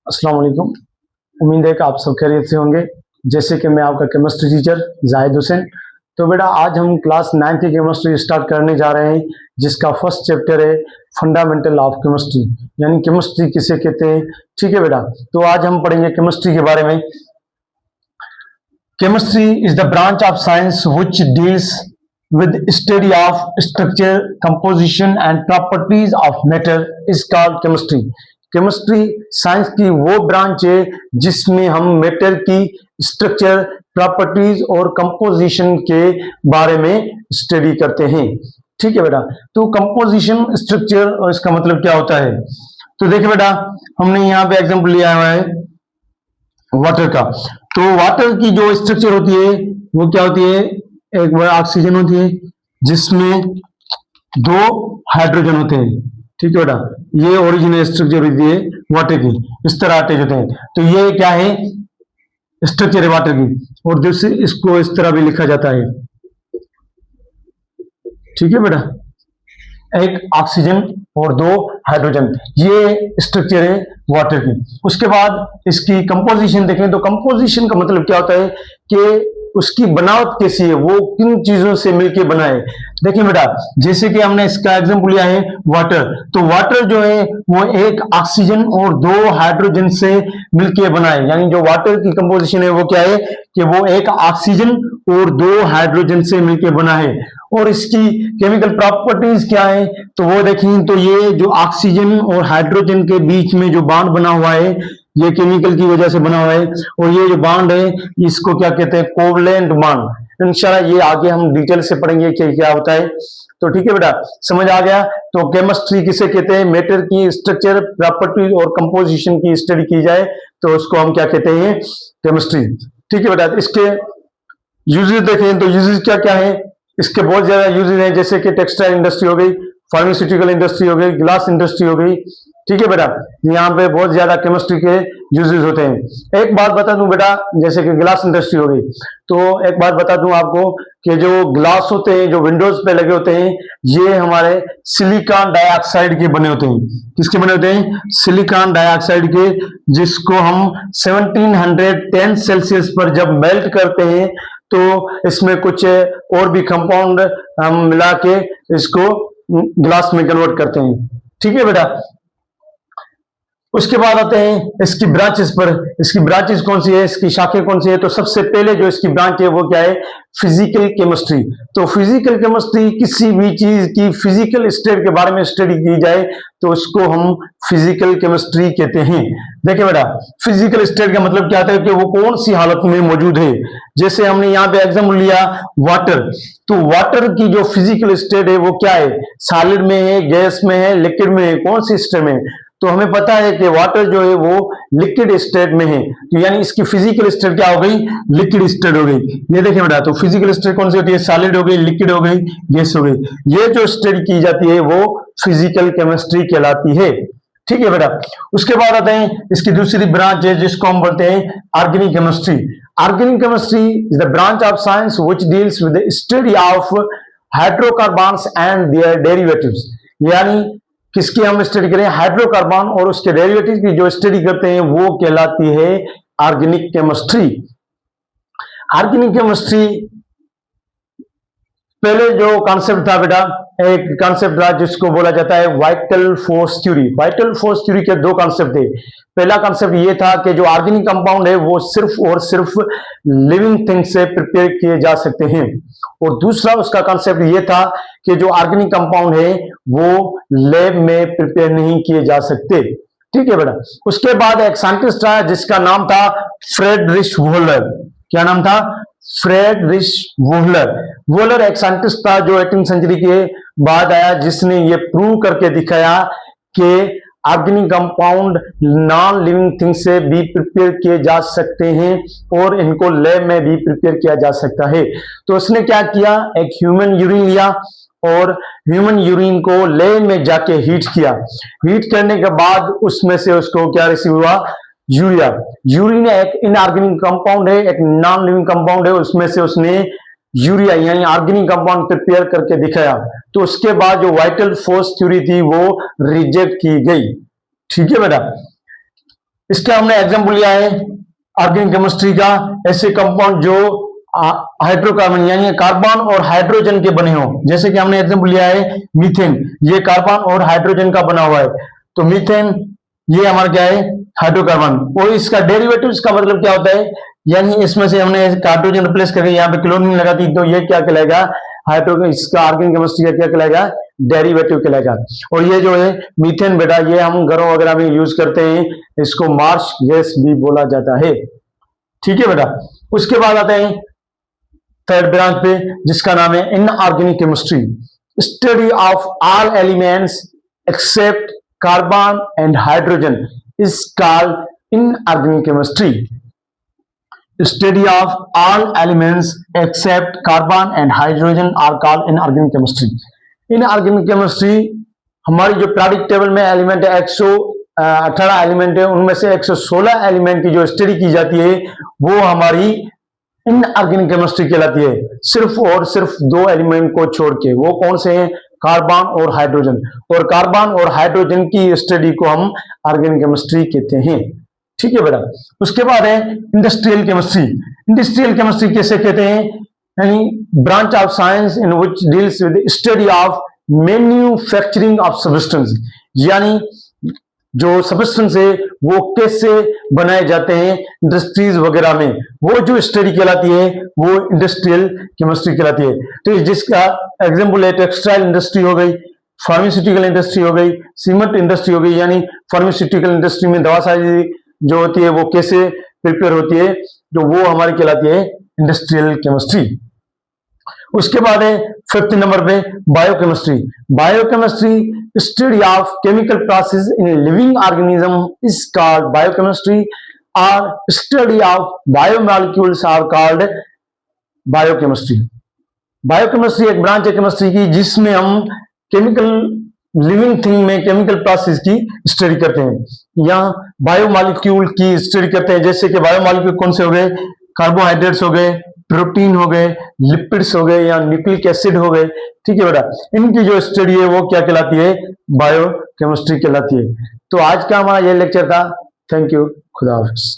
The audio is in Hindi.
अस्सलाम वालेकुम। उम्मीद है कि आप सब खैरियत से होंगे। जैसे कि मैं आपका केमिस्ट्री टीचर जाहिद हुसैन। तो बेटा आज हम क्लास 9 की केमिस्ट्री स्टार्ट करने जा रहे हैं, जिसका फर्स्ट चैप्टर है फंडामेंटल ऑफ केमिस्ट्री, यानी केमिस्ट्री किसे कहते हैं। ठीक है बेटा, तो आज हम पढ़ेंगे केमिस्ट्री के बारे में। Chemistry is the branch of science which deals with study of structure, composition and properties of matter is called chemistry. Chemistry science की वो ब्रांच है जिसमें हम मैटर की स्ट्रक्चर, प्रॉपर्टीज और कंपोजिशन के बारे में स्टडी करते हैं। ठीक है बेटा, तो कंपोजिशन, स्ट्रक्चर और इसका मतलब क्या होता है। तो देखिए बेटा, हमने यहाँ पे एग्जांपल लिया हुआ है वाटर का। तो वाटर की जो स्ट्रक्चर होती है वो क्या होती है, एक बार ऑक्सीजन होती है जिसमें दो हाइड्रोजन होते हैं। ठीक है बेटा, ये ओरिजिनल स्ट्रक्चर होती है वाटर की, इस तरह अटैच होते हैं। तो ये क्या है, स्ट्रक्चर है वाटर की। और दूसरी इसको इस तरह भी लिखा जाता है। ठीक है बेटा, एक ऑक्सीजन और दो हाइड्रोजन, ये स्ट्रक्चर है वाटर की। उसके बाद इसकी कंपोजिशन देखें तो कंपोजिशन का मतलब क्या होता है कि उसकी बनावट कैसी है, वो किन चीजों से मिलकर बना है। देखिए बेटा, जैसे कि हमने इसका एग्जांपल लिया है वाटर, तो वाटर जो है वो एक ऑक्सीजन और दो हाइड्रोजन से मिलकर बना है। यानी जो वाटर की कंपोजिशन है वो क्या है कि वो एक ऑक्सीजन और दो हाइड्रोजन से मिलकर बना है। और इसकी केमिकल प्रॉपर्टीज क्या है, तो वो देखें तो ये जो ऑक्सीजन और हाइड्रोजन के बीच में जो बॉन्ड बना हुआ है, ये केमिकल की वजह से बना हुआ है। और ये जो बॉन्ड है इसको क्या कहते हैं, कोवलेंट बॉन्ड। इंशाल्लाह ये आगे हम डिटेल से पढ़ेंगे कि क्या होता है। तो ठीक है बेटा, समझ आ गया। तो केमिस्ट्री किसे कहते हैं, मैटर की स्ट्रक्चर, प्रॉपर्टी और कंपोजिशन की स्टडी की जाए तो उसको हम क्या कहते हैं, केमिस्ट्री। ठीक है बेटा, इसके यूजेस देखें तो यूजेस क्या क्या है, इसके बहुत ज्यादा यूजेस हैं। जैसे कि टेक्सटाइल इंडस्ट्री हो गई, फार्मास्यूटिकल इंडस्ट्री हो गई, ग्लास इंडस्ट्री हो गई। ठीक है बेटा, यहाँ पे बहुत ज्यादा केमिस्ट्री के यूजेस होते हैं। एक बात बता दूं बेटा, जैसे कि ग्लास इंडस्ट्री हो गई, तो एक बात बता दूं आपको कि जो ग्लास होते हैं जो विंडोज पे लगे होते हैं, ये हमारे सिलिकॉन डाइऑक्साइड के बने होते हैं। किसके बने होते हैं, सिलिकॉन डाइऑक्साइड के, जिसको हम 1710 सेल्सियस पर जब मेल्ट करते हैं तो इसमें कुछ और भी कंपाउंड हम मिला के इसको ग्लास में कन्वर्ट करते हैं। ठीक है बेटा, उसके बाद आते हैं इसकी ब्रांचेस पर। इसकी ब्रांचेस कौन सी है, इसकी शाखें कौन सी है। तो सबसे पहले जो इसकी ब्रांच है वो क्या है, फिजिकल केमिस्ट्री। तो फिजिकल केमिस्ट्री किसी भी चीज की फिजिकल स्टेट के बारे में स्टडी की जाए तो उसको हम फिजिकल केमिस्ट्री कहते हैं। देखिए बेटा, फिजिकल स्टेट का मतलब क्या होता है कि वो कौन सी हालत में मौजूद है। जैसे हमने यहाँ पे एग्जाम्पल लिया वाटर, तो वाटर की जो फिजिकल स्टेट है वो क्या है, सॉलिड में है, गैस में है, लिक्विड में है, कौन सी स्टेट में है। तो हमें पता है कि वाटर जो है वो लिक्विड स्टेट में है, तो यानी इसकी फिजिकल स्टेट क्या हो गई, लिक्विड स्टेट हो गई। ये देखिए बेटा, तो फिजिकल स्टेट कौन सी होती है, सॉलिड हो गई, लिक्विड हो गई, गैस हो गई। ये जो स्टडी की जाती है वो फिजिकल केमिस्ट्री कहलाती है। ठीक है बेटा, उसके बाद आते हैं इसकी दूसरी ब्रांच है जिसको हम बोलते हैं organic chemistry. Organic chemistry is the branch of science which deals with the study of hydrocarbons and their derivatives. यानी किसकी हम स्टडी करें, हाइड्रोकार्बन और उसके डेरिवेटिव की जो स्टडी करते हैं वो कहलाती है ऑर्गेनिक केमिस्ट्री। ऑर्गेनिक केमिस्ट्री पहले जो कॉन्सेप्ट था बेटा, एक कॉन्सेप्ट था जिसको बोला जाता है vital force theory. Vital force theory के दो कॉन्सेप्ट थे। पहला कॉन्सेप्ट ये था कि जो ऑर्गेनिक कंपाउंड है वो सिर्फ और सिर्फ लिविंग थिंग से प्रिपेयर किए जा सकते हैं। और दूसरा उसका कॉन्सेप्ट ये था कि जो ऑर्गेनिक कंपाउंड है वो लैब में प्रिपेयर नहीं किए जा सकते। ठीक है बेटा, उसके बाद एक साइंटिस्ट था जिसका नाम था फ्रेडरिश वोहलर। क्या नाम था, फ्रेडरिश वोहलर। वोहलर एक साइंटिस्ट था जो 18वीं सेंचुरी के बाद आया, जिसने ये प्रूव करके दिखाया कि organic compound non living thing से भी प्रिपेयर किए जा सकते हैं और इनको लैब में भी प्रिपेयर किया जा सकता है। तो उसने क्या किया, एक ह्यूमन यूरिन लिया और ह्यूमन यूरिन को लैब में जाके हीट किया। हीट करने के बाद उसमें से उसको क्या रिसीव हुआ, यूरिया। यूरिन एक इनऑर्गेनिक कंपाउंड है, एक नॉन लिविंग कंपाउंड है, उसमें से उसने यूरिया यानी ऑर्गेनिक कंपाउंड प्रिपेयर करके दिखाया। तो उसके बाद जो वाइटल फोर्स थ्योरी थी वो रिजेक्ट की गई। ठीक है बेटा, इसके हमने एग्जाम्पल लिया है ऑर्गेनिक केमिस्ट्री का, ऐसे कंपाउंड जो हाइड्रोकार्बन यानी कार्बन और हाइड्रोजन के बने हो, जैसे कि हमने एग्जाम्पल लिया है मीथेन, ये कार्बन और हाइड्रोजन का बना हुआ है। तो मीथेन ये हमारा क्या है, हाइड्रोकार्बन, और इसका डेरिवेटिव का मतलब क्या होता है, यानी इसमें से हमने हाइड्रोजन रिप्लेस करके यहाँ पे क्लोरीन लगा दी, तो ये क्या कहलाएगा, हाइड्रो, इसका ऑर्गेनिक केमिस्ट्री का क्या कहलाएगा, डेरिवेटिव कहलाएगा। और ये जो है मीथेन बेटा, ये हम घरों वगैरह में यूज करते हैं, इसको मार्श गैस भी बोला जाता है। ठीक है बेटा। उसके बाद आते हैं थर्ड ब्रांच पे, जिसका नाम है inorganic chemistry, study of all elements except carbon and hydrogen is called inorganic chemistry. Study of all elements except carbon and hydrogen are called inorganic chemistry. Inorganic chemistry हमारी जो periodic टेबल में एलिमेंट है 118 एलिमेंट है, उनमें से 116 एलिमेंट की जो स्टडी की जाती है वो हमारी इनऑर्गेनिक केमिस्ट्री कहलाती है, सिर्फ और सिर्फ 2 एलिमेंट को छोड़ के। वो कौन से हैं, कार्बन और हाइड्रोजन, और कार्बन और हाइड्रोजन की स्टडी को हम ऑर्गेनिक केमिस्ट्री कहते हैं। ठीक है बेटा। उसके बाद है इंडस्ट्रियल केमिस्ट्री। इंडस्ट्रियल केमिस्ट्री कैसे कहते हैं, यानी branch of science in which deals with study of manufacturing of substance, यानी जो सब्सटेंस है वो कैसे बनाए जाते हैं इंडस्ट्रीज वगैरह में, वो जो स्टडी कहलाती है वो इंडस्ट्रियल केमिस्ट्री कहलाती है। तो जिसका एग्जांपल है टेक्सटाइल इंडस्ट्री हो गई, फार्मास्यूटिकल इंडस्ट्री हो गई, सीमेंट इंडस्ट्री हो गई, यानी फार्मास्यूटिकल इंडस्ट्री में दवा सारी जो होती है वो कैसे प्रिपेयर होती है, जो वो हमारी कहलाती है इंडस्ट्रियल केमिस्ट्री। उसके बाद है 5th नंबर पे biochemistry. Biochemistry study of chemical process in living organism is called biochemistry, और study of biomolecules are called biochemistry. Biochemistry एक ब्रांच है केमिस्ट्री की जिसमें हम केमिकल लिविंग थिंग में केमिकल प्रोसेस की स्टडी करते हैं। यहाँ बायोमॉलिक्यूल की स्टडी करते हैं, जैसे कि बायोमॉलिक्यूल कौन से हो गए, कार्बोहाइड्रेट्स हो गए, प्रोटीन हो गए, लिपिड्स हो गए, या न्यूक्लिक एसिड हो गए। ठीक है बेटा, इनकी जो स्टडी है वो क्या कहलाती है, बायोकेमिस्ट्री कहलाती है। तो आज का हमारा ये लेक्चर था। थैंक यू, खुदा हाफिज।